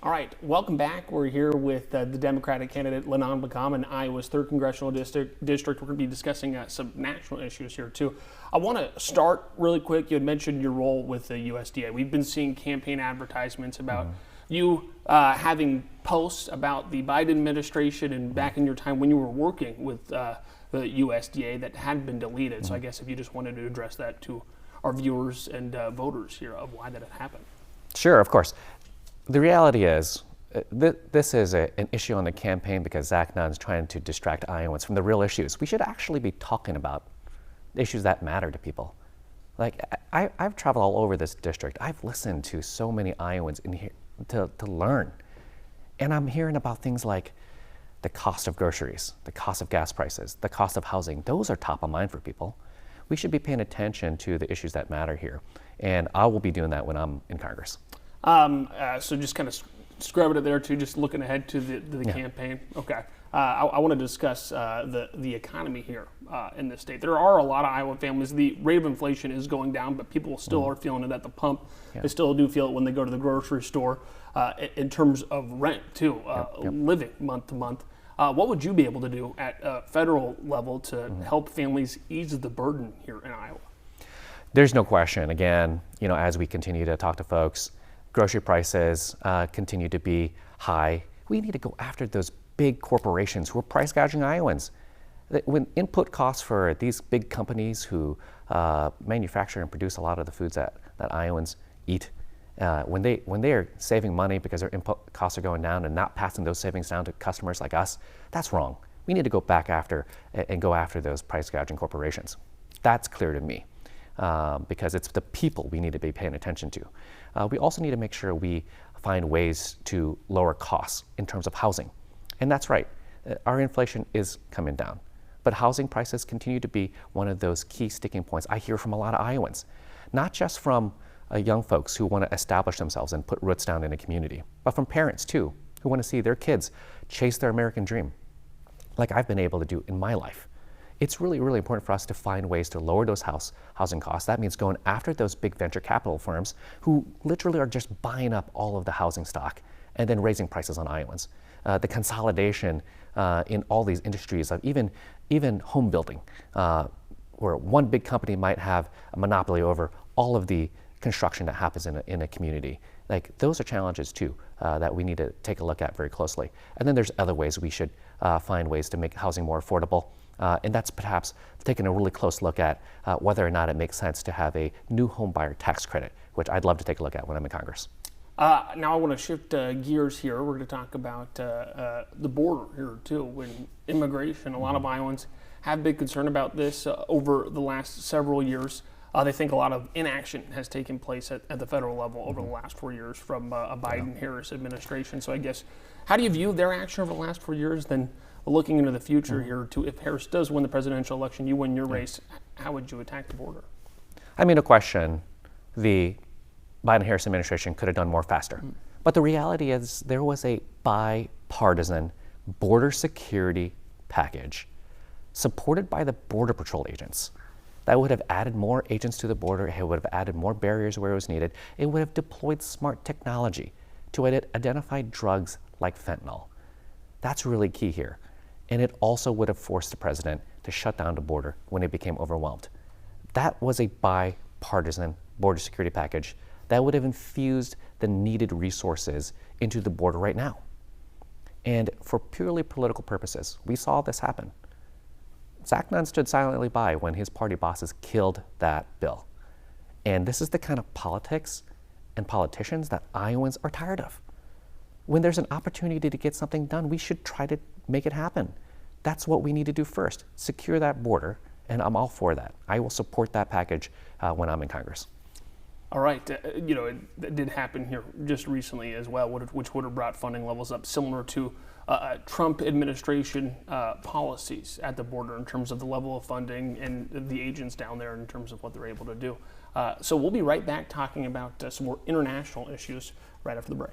All right, welcome back. We're here with the Democratic candidate Lenon Beckham in Iowa's 3rd Congressional District. We're going to be discussing some national issues here, too. I want to start really quick. You had mentioned your role with the USDA. We've been seeing campaign advertisements about you having posts about the Biden administration and back in your time when you were working with the USDA that had been deleted. So I guess if you just wanted to address that to our viewers and voters here of why that had happened. Sure, of course. The reality is, this is an issue on the campaign because Zach Nunn's trying to distract Iowans from the real issues. We should actually be talking about issues that matter to people. Like, I've traveled all over this district. I've listened to so many Iowans in here to learn. And I'm hearing about things like the cost of groceries, the cost of gas prices, the cost of housing. Those are top of mind for people. We should be paying attention to the issues that matter here. And I will be doing that when I'm in Congress. So just kind of scrubbing it there too, just looking ahead to the campaign. Okay. I want to discuss the economy here in this state. There are a lot of Iowa families. The rate of inflation is going down, but people still are feeling it at the pump. They still do feel it when they go to the grocery store in terms of rent too, living month to month. What would you be able to do at a federal level to help families ease the burden here in Iowa? There's no question. Again, as we continue to talk to folks, grocery prices continue to be high. We need to go after those big corporations who are price gouging Iowans. When input costs for these big companies who manufacture and produce a lot of the foods that Iowans eat, when they are saving money because their input costs are going down and not passing those savings down to customers like us, that's wrong. We need to go back after and go after those price gouging corporations. That's clear to me. Because it's the people we need to be paying attention to. We also need to make sure we find ways to lower costs in terms of housing. And that's right, our inflation is coming down. But housing prices continue to be one of those key sticking points I hear from a lot of Iowans. Not just from young folks who want to establish themselves and put roots down in a community, but from parents too, who want to see their kids chase their American dream, like I've been able to do in my life. It's really, really important for us to find ways to lower those housing costs. That means going after those big venture capital firms who literally are just buying up all of the housing stock and then raising prices on Iowans. The consolidation in all these industries of even home building, where one big company might have a monopoly over all of the construction that happens in a community. Like, those are challenges too that we need to take a look at very closely. And then there's other ways we should find ways to make housing more affordable. And that's perhaps taking a really close look at whether or not it makes sense to have a new home buyer tax credit, which I'd love to take a look at when I'm in Congress. Now I want to shift gears here. We're going to talk about the border here too. When immigration, a lot of Iowans have been concerned about this over the last several years. They think a lot of inaction has taken place at the federal level over the last 4 years from a Biden-Harris administration. So I guess, how do you view their action over the last 4 years? Then looking into the future here, too, if Harris does win the presidential election, you win your race, how would you attack the border? I mean, no question, the Biden-Harris administration could have done more faster. But the reality is there was a bipartisan border security package supported by the Border Patrol agents that would have added more agents to the border. It would have added more barriers where it was needed. It would have deployed smart technology to identify drugs like fentanyl. That's really key here. And it also would have forced the president to shut down the border when it became overwhelmed. That was a bipartisan border security package that would have infused the needed resources into the border right now. And for purely political purposes, we saw this happen. Zach Nunn stood silently by when his party bosses killed that bill. And this is the kind of politics and politicians that Iowans are tired of. When there's an opportunity to get something done, we should try to make it happen. That's what we need to do first, secure that border, and I'm all for that. I will support that package when I'm in Congress. All right, it did happen here just recently as well, which would have brought funding levels up similar to Trump administration policies at the border in terms of the level of funding and the agents down there in terms of what they're able to do. So we'll be right back talking about some more international issues right after the break.